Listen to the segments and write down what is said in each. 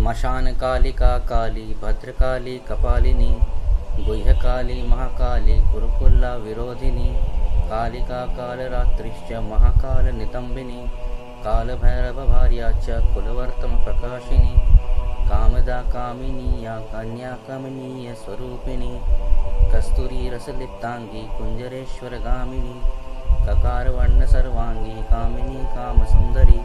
श्मशानकालिका काली भद्रकाली कपालिनी गुह्यकाली महाकाली कुरुकुल्ला विरोधिनी कालिका कालरात्रिश्च महाकालनितम्बिनी कालभैरवभार्या च कुलवर्तम प्रकाशिनी कामदा कामिनी या कन्या कमनीय स्वरूपिणी कस्तूरी रसलिप्तांगी कुंजरेश्वरगामिनी ककारवर्ण सर्वांगी कामिनी कामसुंदरी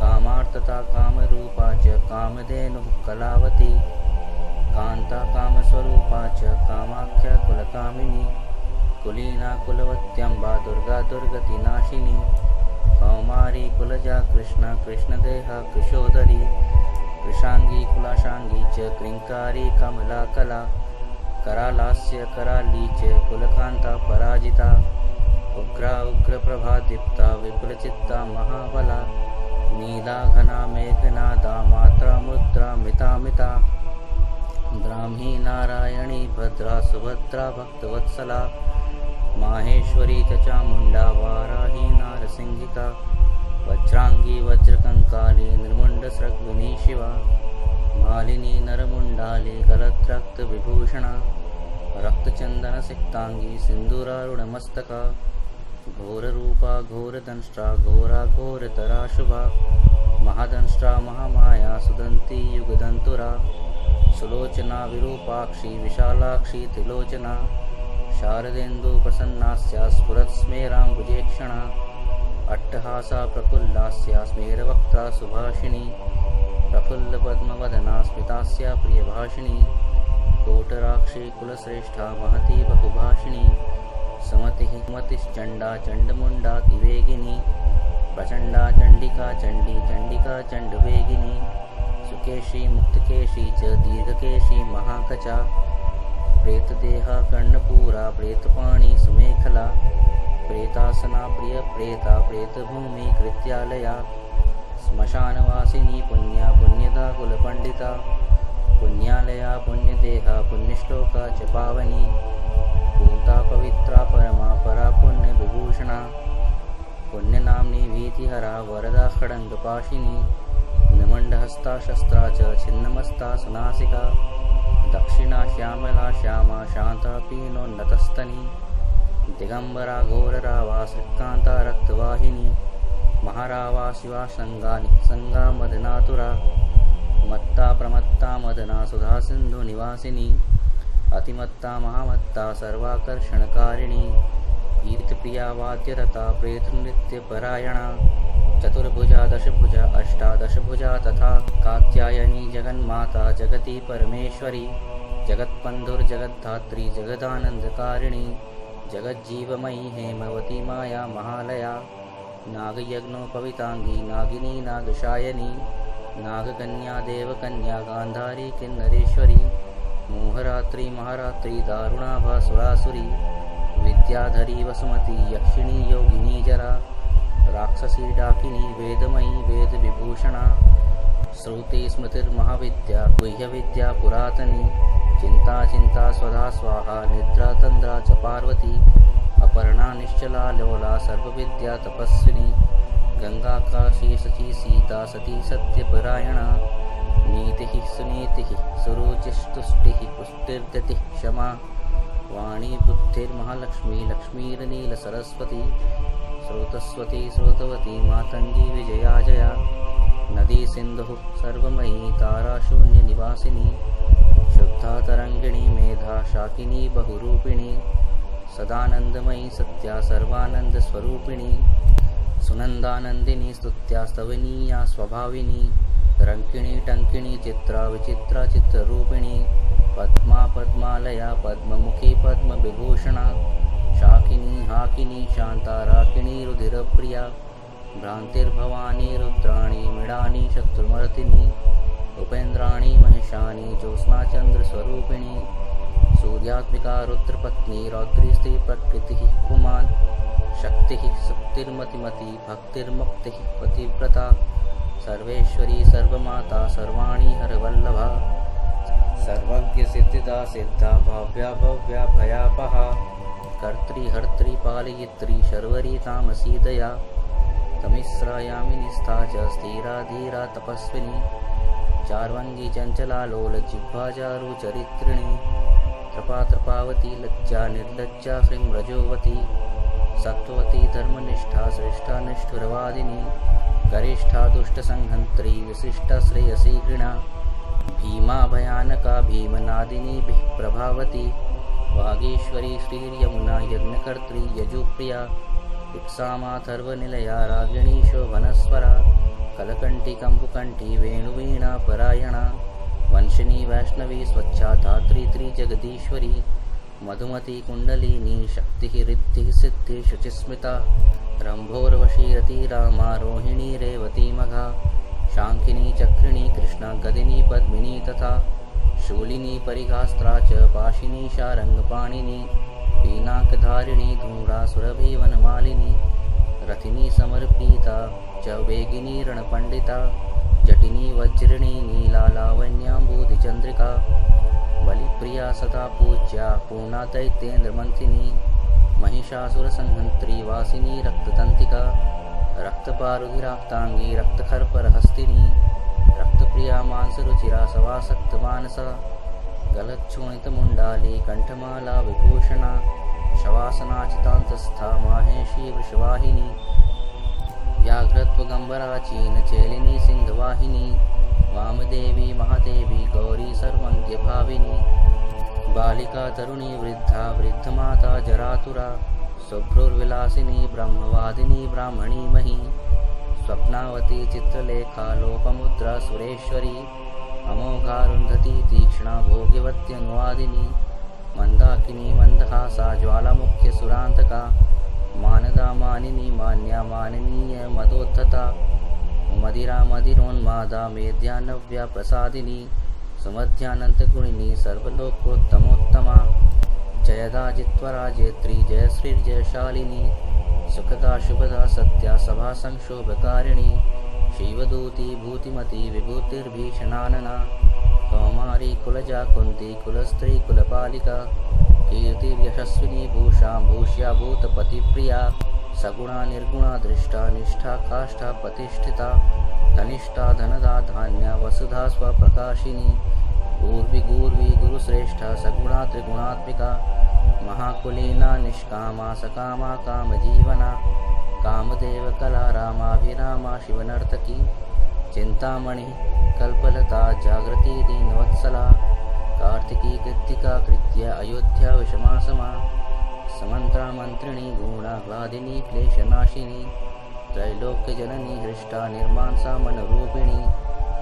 कामार्थता कामरूपा च कामधेनुः कलावती कांता कामस्वरूपा च कामाख्या कुलकामिनी कुलीना कुलवत्यंबा दुर्गा दुर्गतिनाशिनी कौमारी कुलजा कृष्ण कृष्णदेहा कृशोदरी कृशांगी कुलाशांगी च क्रिंकारी कमला कला करालास्य कराली च कुलकांता पराजिता उग्रा उग्र प्रभादीप्ता विपुलचित्ता महाबला नीला घना मेघनादा मात्रा मुद्रा मिता मिता ब्राह्मी नारायणी भद्रा सुभद्रा भक्तवत्सला माहेश्वरी च चामुंडा वाराही नारसिंहिका वज्रांगी वज्रकंकाली निर्मुंडसृग्विनी शिवा मालिनी नरमुंडाली गलत्रक्त विभूषणा रक्तचंदन सिक्तांगी सिंदूरारुणमस्तका घोररूपा घोरदंष्ट्रा घोरा घोरतरा शुभा महादंष्ट्रा महामाया सुदंती युगदंतुरा सुलोचना विरूपाक्षी विशालाक्षी त्रिलोचना शारदेन्दु प्रसन्नास्या स्फुरत्स्मेराम्बुजेक्षणा अट्टहासा प्रफुल्लास्या स्मेरवक्त्रा सुभाषिणी प्रफुल्लपद्मवदना स्मितास्या प्रियभाषिणी कोटराक्षी कुलश्रेष्ठा महती बहुभाषिणी समतिः मतिश्चंडा चंडमुंडातिवेगिनी प्रचंडा चंडिका चंडी चंडिका चंडवेगिनी सुकेशी मुक्तकेशी च दीर्घकेशी महाकचा प्रेतदेहा कर्णपूरा प्रेतपाणी सुमेखला प्रेतासना प्रिय प्रेता प्रेतभूमि कृत्यालया श्मशानवासिनी पुण्या पुण्यदा कुलपंडिता पुण्यालया पुण्यदेहा पुण्यश्लोका च पावनी पूता पवित्रा परमा परा पुण्य विभूषणा पुण्यनाम्नी भीतिहरा वरदा खड्गपाशिनी निमंडहस्ता शस्त्रा च छिन्नमस्ता सुनासिका दक्षिणा श्यामला श्यामा शांता पीनोन्नतस्तनी दिगंबरा घोररावा श्रीकांता रक्तवाहिनी महारावा शिवा संगा निसंगा मदनातुरा मत्ता प्रमत्ता मदना सुधा सिंधु निवासिनी अतिमत्ता महामत्ता सर्वाकर्षणकारिणी कीर्तिप्रिया वाद्यरता प्रेतनृत्यपरायणा चतुर्भुजा दशभुजा अष्टादशभुजा तथा कात्यायनी जगन्माता जगती परमेश्वरी जगत्पन्धुर्जगद्धात्री जगदानंदकारिणी जगज्जीवमयी हेमवती माया महालया नागयज्ञोपवितांगी नागिनी नागशायनी नागकन्या देवकन्या गांधारी किन्नरेश्वरी मोहरात्रि महारात्रि दारुणाभा सुरासुरी विद्याधरी वसुमती यक्षिणी योगिनी जरा राक्षसी डाकिनी वेदमयी वेद विभूषणा श्रुति स्मृतिर्महाविद्या गुह्यविद्या पुरातनी चिंता चिंता स्वधा स्वाहा निद्रा तंद्रा च पार्वती अपर्णा निश्चला लोला सर्वविद्या तपस्विनी गंगा काशी सची सीता सती सत्यपरायणा नीतिः सुनीतिः सुरुचिस्तुष्टिः पुष्टिर्गतिः क्षमा वाणी बुद्धिर्महालक्ष्मी लक्ष्मीर्नीलसरस्वती स्रोतस्वती स्रोतवती मातंगी विजया जया नदी सिंधुः सर्वमयी ताराशून्य निवासिनी शुद्धा तरंगिणी मेधा शाकिनी बहुरूपिणी सदानंदमयी सत्या सर्वानंद स्वरूपिणी सुनंदानंदिनी स्तुत्या स्तवनीया स्वभाविनी रंकिणी टंकिणी चित्रा विचित्रा चित्ररूपिणी पद्मा पद्मालया पद्ममुखी पद्म विभूषणा शाकिनी हाकिनी शांता राकिणी रुधिरप्रिया भ्रांतिर्भवानी रुद्राणी मृडानी शत्रुमर्तिनी उपेन्द्राणी महिषानी ज्योत्स्ना चंद्र स्वरूपिणी सूर्यात्मिका रुद्रपत्नी रौद्री स्त्री प्रकृति पुमान शक्ति शक्तिर्मतिमती भक्तिर्मुक्ति पतिव्रता सर्वेश्वरी सर्वमाता सर्वाणी हरवल्लभा सर्वज्ञ सिद्धिदा सिद्धा भाव्या भव्या भयापहा कर्त्री हर्त्री पालयित्री शर्वरी तामसी दया तमिस्रायामिनी स्था च स्थिरा धीरा तपस्विनी चार्वंगी चंचला लोल जिह्वा चारु चरित्रिणी त्रपा त्रपावती लज्जा निर्लज्जा श्रीं रजोवती सत्वती धर्मनिष्ठा श्रेष्ठा निष्ठुरवादिनी गरिष्ठा दुष्ट संहंत्री विशिष्टा श्रेयसी घृणा भीमा भयानका भीमनादिनी प्रभावती वागीश्वरी श्रीर्यमुना यज्ञकर्त्री यजुप्रिया इप्सामाथर्वनिलया रागिणी शोभनस्वरा कलकंठी कंपुकंठी वेणुवीणा परायणा वंशिनी वैष्णवी स्वच्छा धात्री त्रिजगदीश्वरी मधुमती कुंडलिनी शक्ति रिद्धि सिद्धि शुचिस्मिता रंभोर्वशी रामा रोहिणी रेवती मघा शांकिनी चक्रिणी कृष्णा गदिनी पद्मिनी तथा शूलिनी परिघास्त्रा च पाशिनी शारंगपाणिनी पीनाकधारिणी धूम्रा सुरभि वनमालिनी रथिनी समर्पिता च वेगिनी रणपंडिता जटिनी वज्रिणी नीला लावण्याम्बुधि चंद्रिका बलिप्रिया सदा पूज्या पूर्णा दैत्येन्द्र मंथिनी महिषासुर संहंत्री वासिनी रक्ततंतिका रक्तपारुधिराक्तांगी रक्तखर्पर हस्तिनी रक्तप्रिया मांसरुचिरा सवासक्त मानसा गलच्छोणित मुंडाली कंठमाला विभूषणा शवासना चितांतस्था माहेशी वृषवाहिनी व्याघ्रत्वगंबरा चीन चेलिनी सिंहवाहिनी वामदेवी महादेवी गौरी सर्वज्ञ भाविनी बालिका तरुणी वृद्धा वृद्धमाता जरातुरा शुभ्रुर्विलासिनी ब्रह्मवादिनी ब्राह्मणी मही स्वप्नावती चित्रलेखा लोपमुद्रा सुरेश्वरी अमोघारुंधती तीक्ष्णा भोग्यवत्यनुवादिनी मंदाकिनी मंदहासा ज्वालामुख्य सुरांतका मानदा मानिनी मान्या माननीय मदोद्धता मदिरा मदिरोन्मादा मेध्यानव्या प्रसादिनी सुमध्यानंत गुणिनी सर्वलोकोत्तमोत्तमा जयदा जित्वरा जयत्री जयश्री जयशालिनी सुखदा शुभदा सत्या सभा संक्षोभकारिणी शिवदूती भूतिमती विभूतिर्भीषणानना कौमारी कुलजा कुंती कुलस्त्री कुलपालिका कीर्तिर्यशस्विनी भूषा भूष्या भूतपतिप्रिया सगुणा निर्गुणा दृष्टा निष्ठा काष्ठा प्रतिष्ठिता धनिष्ठा धनदा धान्या वसुधा स्वप्रकाशिनी ऊर्वी गूर्वी गुरुश्रेष्ठा सगुणा त्रिगुणात्मिका महाकुलीना निष्कामा सकामा कामजीवना कामदेव कला रामाभिरामा शिवनर्तकी चिंतामणि कल्पलता जागृति दीनवत्सला कार्तिकी कृत्तिका कृत्य अयोध्या विषमासमा समंत्रा मंत्रिणी गुणाह्लादिनी क्लेशनाशिनी त्रैलोक्य जननी हृष्टा निर्मांसा मनरूपिणी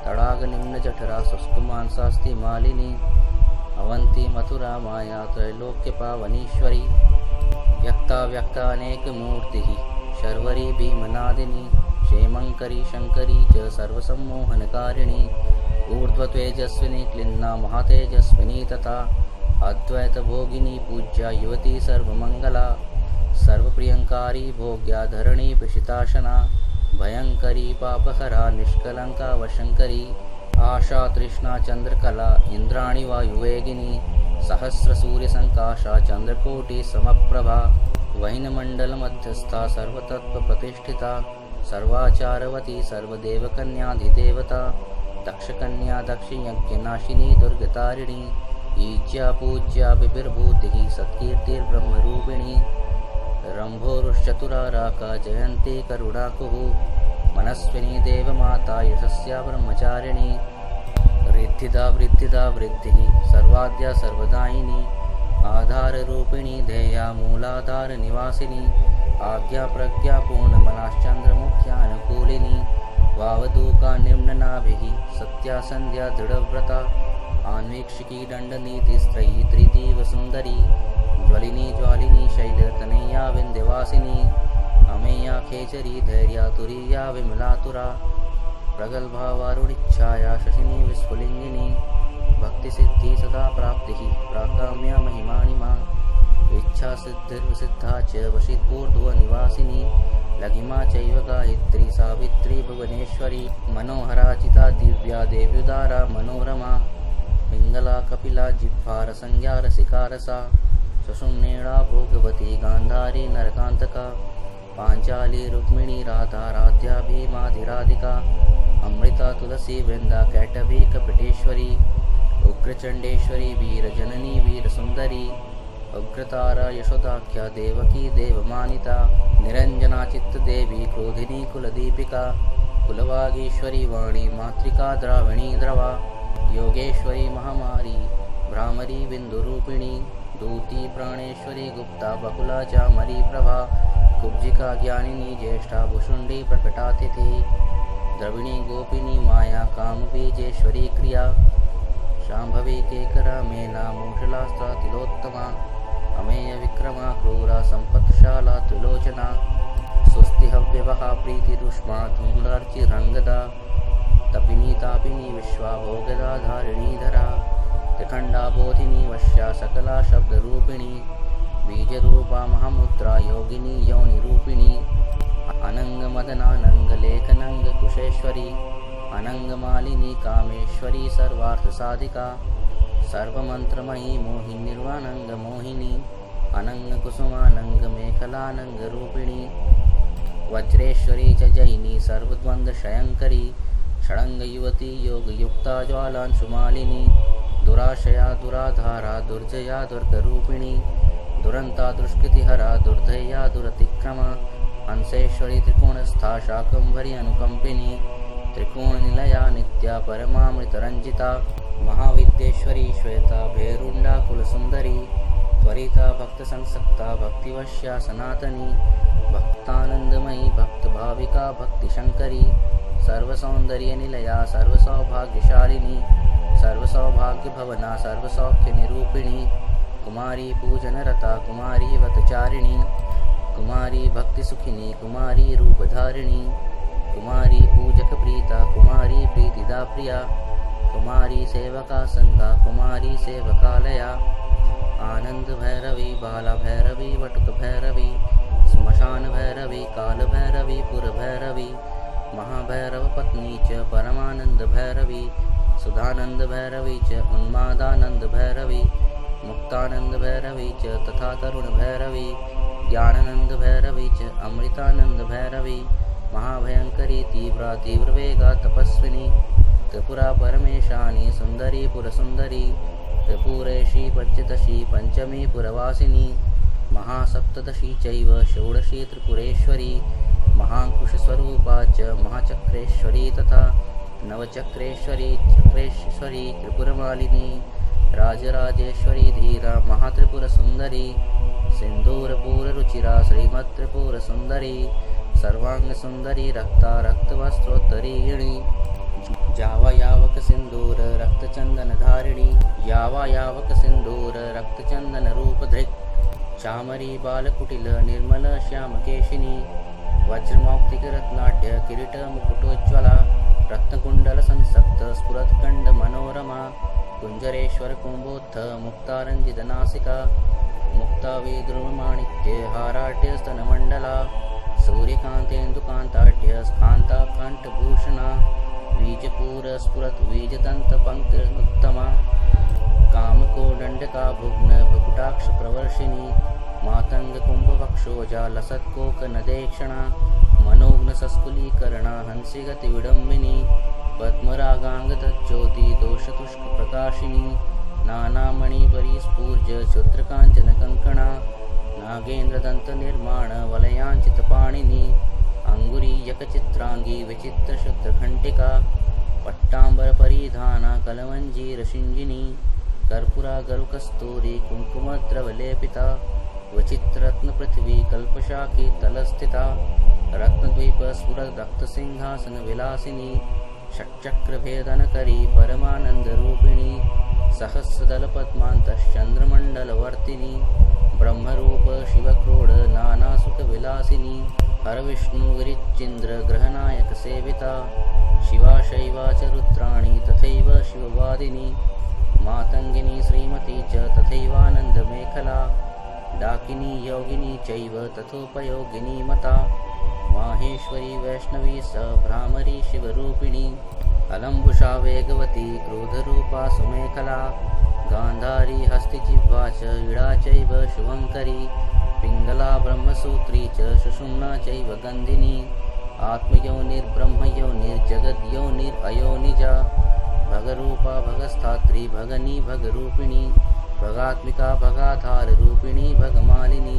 तड़ाग निम्न जठरा शुष्कमांसास्ति मालिनी अवंती मथुरा माया त्रैलोक्य पावनीश्वरी व्यक्ता व्यक्ता अनेक मूर्ति शर्वरी भीमनादिनी क्षेमंकरी शंकरी च सर्वसम्मोहनकारिणी ऊर्ध्वतेजस्विनी क्लिन्ना महातेजस्विनी तथा अद्वैत भोगिनी पूज्या युवती सर्वमंगला सर्वप्रियंकारी भोग्या धरणी प्रशिताशना भयंकरी पापहरा निष्कलंका वशंकरी आशा तृष्णा चंद्रकला इंद्राणी वायुवेगिनी सहस्र सूर्य संकाशा चंद्रकोटि समप्रभा वैनमंडल मध्यस्था सर्वतत्व प्रतिष्ठिता सर्वाचारवती सर्वदेवकन्याधिदेवता दक्षकन्या दक्षयज्ञनाशिनी दुर्गतारिणी ईज्या पूज्या विभिर्भूतिः सत्कीर्तिर्ब्रह्मरूपिणी रंभोरुश्चतुरा राका जयंती करुणाकुः मनस्विनी देवमाता यशस्या ब्रह्मचारिणी रिद्धिदा वृद्धिदा वृद्धिः सर्वाद्या सर्वदायिनी आधार रूपिणी ध्येया मूलाधार निवासिनी आज्ञा प्रज्ञा पूर्णमनाश्चंद्रमुख्यानुकूलिनी वावदूका निम्ननाभिः सत्या संध्या दृढ़व्रता आन्वीक्षिकी दंडनीति स्त्रयी त्रितीव सुंदरी ज्वलिनी ज्वालिनी शैलतनया विंध्यवासिनी अमेया खेचरी धैर्या तुरीया विमलातुरा प्रगल्भा वारुणिच्छाया शशिनी विस्फुलिंगिनी भक्ति सिद्धि सदा प्राप्ति प्राकाम्या महिमानिमा इच्छा सिद्धिर्विसिद्धा च वशितूर्ध्व निवासिनी लघिमा चैव गायत्री सावित्री भुवनेश्वरी मनोहराचिता दिव्या देव्युदारा मनोरमा पिंगला कपिला जिह्वार संज्ञा रसिका रसा सुषुम्नेड़ा भोगवती गांधारी नरकांतका पांचाली रुक्मिणी राधा राध्या भीमाधिराधिका अमृता तुलसी वृंदा कैटभी कपटेश्वरी उग्रचंडेश्वरी वीरजननी वीरसुंदरी उग्रतारा यशोदाख्या देवकी देवमानिता निरंजना चित्तदेवी क्रोधिनी कुलदीपिका कुलवागीश्वरी वाणी मातृका द्राविणी द्रवा योगेश्वरी महामारी भ्रामरी बिंदुरूपिणी दूती प्राणेश्वरी गुप्ता बकुला चामरी प्रभा कुब्जिका ज्ञानिनी ज्येष्ठा भुषुंडी प्रकटातिथि द्रविणी गोपिनी माया कामबीजेश्वरी क्रिया शांभवी केकरा मेना मूषलास्ता तिलोत्तमा अमेय विक्रमा क्रूरा संपत्शाला त्रिलोचना स्वस्ति हव्यवहा प्रीतिरुष्मा धूम्रार्चिरंगदा तपिनी तापिनी विश्वा भोगदा धारिणी धरा त्रिखंडा बोधिनी वश्या सकला शब्द रूपिणी बीज रूपा महामुद्रा योगिनी योनि रूपिणी अनंग मदनानंग लेखनंग कुशेश्वरी अनंग मालिनी कामेश्वरी सर्वार्थ साधिका सर्वमंत्रमयी मोहिनी निर्वाणंग मोहिनी अनंग कुसुमानंग मेखलानंग रूपिणी वज्रेश्वरी च जयिनी सर्वद्वंद शयंकरी षडंग युवती योग युक्ता ज्वालांशुमालिनी दुराशया दुराधारा दुर्जया दुर्गरूपिणी दुरंता दुष्कृतिहरा दुर्धया दुरतिक्रमा हंसेश्वरी त्रिकोणस्था शाकंभरी अनुकंपिनी त्रिकोण निलया नित्या परमामृतरंजिता महाविद्येश्वरी श्वेता भेरुंडा कुलसुंदरी त्वरिता भक्त संसक्ता भक्तिवश्या सनातनी भक्तानंदमयी भक्त भाविका भक्ति शंकरी सर्वसौंदर्य निलया सर्वसौभाग्यशालिनी सर्वसौभाग्य भवना सर्वसौख्य निरूपिणी कुमारी पूजन रता कुमारी वतचारिणी कुमारी भक्ति सुखिनी कुमारी रूपधारिणी कुमारी पूजक प्रीता कुमारी प्रीतिदा प्रिया कुमारी सेवका संगा कुमारी सेवकालया आनंद भैरवी बाला भैरवी वटुक भैरवी श्मशान भैरवी काल भैरवी पुर भैरवी महाभैरव पत्नी च परमानंद भैरवी सुधानंद भैरवी च उन्मादानंद भैरवी मुक्तानंद भैरवी च तथा तरुण भैरवी ज्ञानानंद भैरवी च अमृतानंद भैरवी महाभयंकरी तीव्रा तीव्रवेगा तपस्विनी त्रिपुरा परमेशानी सुंदरी पुरसुंदरी त्रिपुरेशी पंचदशी पंचमी पुरवासिनी महासप्तदशी चैव षोडशी त्रिपुरेश्वरी महांकुशस्वरूपा च महाचक्रेश्वरी तथा नवचक्रेश्वरी चक्रेश्वरी त्रिपुरमालिनी राजराजेश्वरी धीरा महात्रिपुरसुंदरी सिंदूरपूररुचिरा श्रीमत्त्रिपुरसुंदरी सर्वांग सुंदरी रक्ता रक्तवस्त्रोत्तरीयिणी जावायावक सिंदूर रक्तचंदन धारिणी यावायावक सिंदूर रक्तचंदन रूपधृक् चामरी बालकुटिल निर्मल श्यामकेशिनी वज्रमौक्तिक रत्नाट्य किरीट मुकुटोज्ज्वला रत्नकुंडल संसक्त स्फुरत्कंड मनोरमा कुंजरेश्वर कुंभोत्थ मुक्तारंजित नासिका मुक्तावीद्रुमाणिक्य हाराट्य स्तनमंडला सूर्यकांतेन्दुकांताट्य स्कांता कंठभूषणा बीजपूर स्फुरत बीजदंत पंक्तिरुत्तमा कामकोदंडका भुग्न भकुटाक्ष प्रवर्षिणी मातंग कुंभवक्षोजा लसत्कोक नदेक्षणा मनोग्न सस्कुलीकरणा हंसिगति विडंबिनी पद्मरागांगदज्योति दोषतुष्क प्रकाशिनी नानामणि परिस्फूर्ज क्षुद्रकांचन कंकणा नागेन्द्र दंत निर्माण वलयांचित पाणिनी अंगुरीयक चित्रांगी विचित्र शुद्रखंडिका पट्टांबर परिधाना कलमंजीर शिंजिनी कर्पूरा गरुकस्तूरी कुंकुमद्रवलेपिता वचित्ररत्न पृथ्वी कल्पशाखी तलस्थिता रत्नद्वीप स्फुरद रक्तसिंहासन विलासिनी षट्चक्र भेदनकरी परमानंद रूपिणी सहस्रदल पद्मांतश्चंद्रमंडलवर्तिनी ब्रह्मरूप शिवक्रोड नानासुख विलासिनी हर विष्णु गिरिचिंद्र ग्रहनायक सेविता शिवा शैवा च रुद्राणी तथैव शिववादिनी मातंगिनी श्रीमती च तथैवानंद मेखला डाकिनी योगिनी चैव तथोपयोगिनी मता माहेश्वरी वैष्णवी स भ्रामरी शिवरूपिणी अलंबुषा वेगवती क्रोधरूपा सुमेखला गांधारी हस्तिजिह्वा च इडा चैव शुभंकरी पिंगला ब्रह्मसूत्री च सुषुम्ना चैव गंधिनी आत्मयोनिर्ब्रह्मयोनिर्जगद्योनिरयोनिजा भगरूपा भगस्थात्री भगनी भगरूपिणी भगात्मिका भगाधाररूपिणी भगमालिनी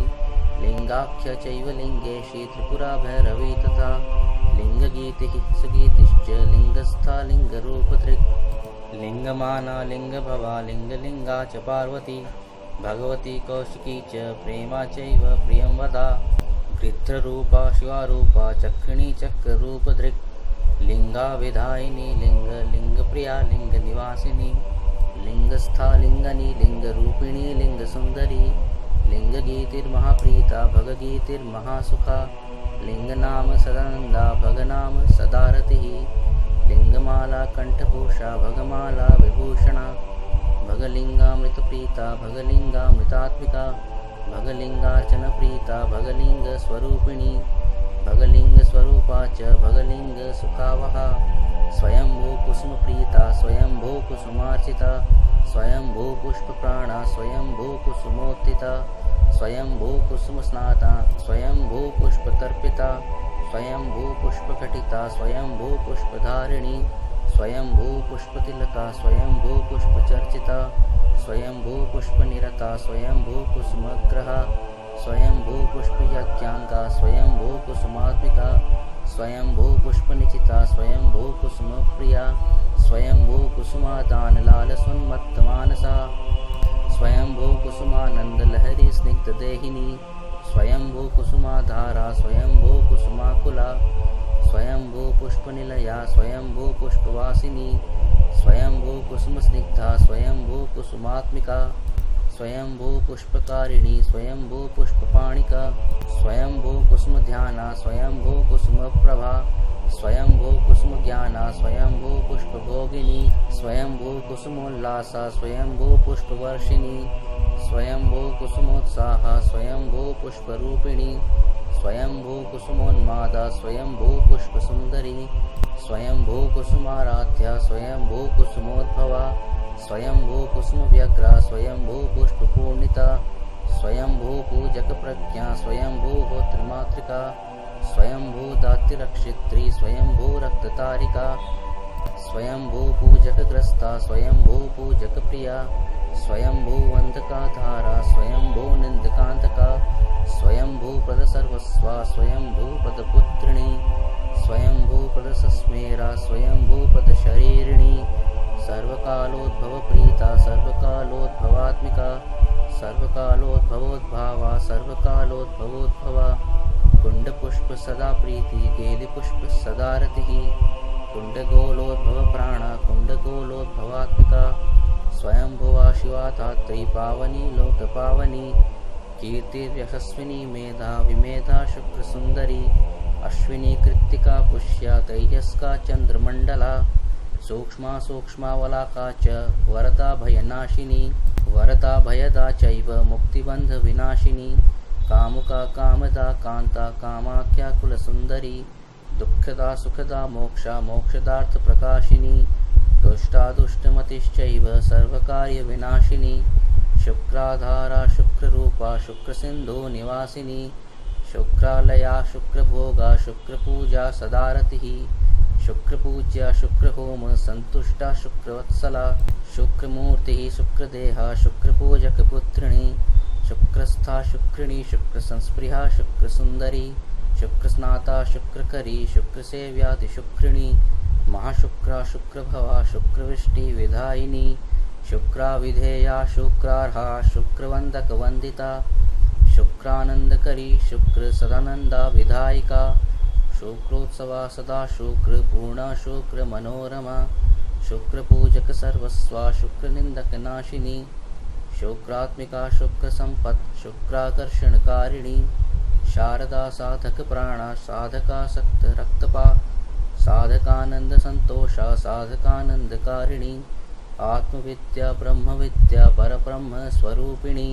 लिंगाख्य चैव लिंगेशी त्रिपुरा भैरवी तथा लिंगगीतिः सगीतिश्च लिंगस्था लिंगरूपधृक् लिंगमाना लिंगभवा लिंगलिंगा च पार्वती भगवती कौशिकी च प्रेमा चैव प्रियं वदा गृध्ररूपा शिवारूपा चक्रिणी चक्ररूपधृक् लिंगाविधायिनी लिंगप्रिया लिंगनिवासिनी लिंगस्था लिंगनी लिंगरूपिणी लिंगसुंदरी लिंगगीतिर्महाप्रीता भगगीतिर्महासुखा लिंगनाम सदानंदा भगनाम सदारतिः लिंगमाला कंठभूषा भगमाला विभूषणा भगलिंगामृतप्रीता भगलिंगामृतात्मिका भगलिंगार्चनप्रीता भगलिंगस्वरूपिणी भगलिंगस्वरूपा च भगलिंगसुखावहा स्वयंभूकुसुमप्रीता स्वयंभूकुसुमार्चिता स्वयंभूपुष्पप्राणा स्वयंभूकुसुमोत्थिता स्वयंभूकुसुमस्नाता स्वयंभूपुष्पतर्पिता स्वयंभूपुष्पघटिता स्वयंभूपुष्पधारिणी स्वयंभूपुष्पतिलका स्वयंभूपुष्पचर्चिता स्वयंभूपुष्पनिरता स्वयंभूकुसुमग्रहा स्वयंभूपुष्पयज्ञाङ्गा स्वयंभूकुसुमात्मिका स्वयंभूपुष्पनिचिता स्वयंभूकुसुमप्रिया स्वयंभूकुसुमादानलालसुन्मत्तमानसा स्वयंभूकुसुमानन्दलहरी स्निग्धदेहिनी स्वयंभूकुसुमाधारा स्वयंभूकुसुमाकुला स्वयंभूपुष्पनिलया स्वयंभूपुष्पवासिनी स्वयंभूकुसुमस्निग्धा स्वयंभूकुसुमात्मिका स्वयंभूपुष्पकारिणी स्वयंभूपुष्पपाणिका स्वयंभूकुसुमध्याना स्वयंभूकुसुमप्रभा स्वयंभूकुसुमज्ञाना स्वयंभूपुष्पभोगिनी स्वयंभूकुसुमोल्लासा स्वयंभूपुष्पवर्षिणी स्वयंभूकुसुमोत्साहा स्वयंभूपुष्परूपिणी स्वयंभूकुसुमोन्मादा स्वयंभूपुष्पसुन्दरी स्वयंभूकुसुमाराध्या स्वयंभूकुसुमोद्भवा स्वयंभूकुसुमव्यग्रा स्वयंभूपुष्पपूर्णिता स्वयंभूपूजकप्रज्ञा स्वयंभूहोत्रमातृका स्वयंभूदात्तिरक्षित्री स्वयंभूरक्ततारिका स्वयंभूपूजकग्रस्ता स्वयंभूपूजकप्रिया स्वयंभूवन्दकाधारा स्वयंभूनिन्दकान्तका स्वयंभूपदसर्वस्वा स्वयंभूपदपुत्रिणी स्वयंभूपदसस्मेरा स्वयंभूपदशरीरिणी सर्वकालोद्भवप्रीता सर्वकालोद्भवात्मिका सर्वकालोद्भवोद्भावा सर्वकालोद्भवोद्भवा कुण्डपुष्प सदा प्रीति गेलिपुष्प सदा रतिः कुण्डगोलोद्भवप्राणा कुण्डगोलोद्भवात्मिका स्वयंभुवा शिवा धात्री पावनी लोकपावनी कीर्तिर्यशस्विनी मेधा विमेधा शुक्रसुन्दरी अश्विनी कृत्तिका पुष्या तैजस्का चंद्रमंडला सूक्ष्मा सूक्ष्मावलाका च वरदा भयनाशिनी वरदा भयदा चैव मुक्तिबंध विनाशिनी कामुका कामदा कांता कामाख्या कुलसुंदरी दुःखदा सुखदा मोक्षा मोक्षदार्थ प्रकाशिनी दुष्टा दुष्टमतिश्चैव सर्वकार्य विनाशिनी शुक्राधारा शुक्ररूपा शुक्रसिंधु निवासिनी शुक्रालया शुक्रभोगा शुक्रपूजा सदारतिः शुक्रपूज्या शुक्रहोम संतुष्टा शुक्रवत्सला शुक्रमूर्तिः शुक्रदेहा शुक्रपूजकपुत्रिणी शुक्रस्था शुक्रिणी शुक्रसंस्पृहा शुक्रसुन्दरी शुक्रस्नाता शुक्रकरी शुक्रसेव्यातिशुक्रिणी महाशुक्रा शुक्रभवा शुक्रवृष्टिविधायिनी शुक्राविधेया शुक्रार्हा शुक्रवन्दकवन्दिता शुक्रानंदकरी शुक्र सदानंदा विधायिका शुक्रोत्सवा सदा शुक्र पूर्णा शुक्र मनोरमा शुक्र पूजक सर्वस्वा शुक्र निंदक नाशिनी शुक्रात्मिका शुक्र संपत् शुक्राकर्षणकारिणी शारदा साधक प्राणा साधका सक्त रक्तपा साधकानंद संतोषा साधकानंदकारिणी आत्मविद्या ब्रह्मविद्या परब्रह्म स्वरूपिणी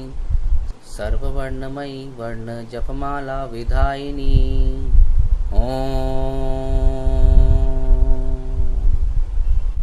सर्ववर्णमयी वर्ण जपमाला विधायिनी। ओम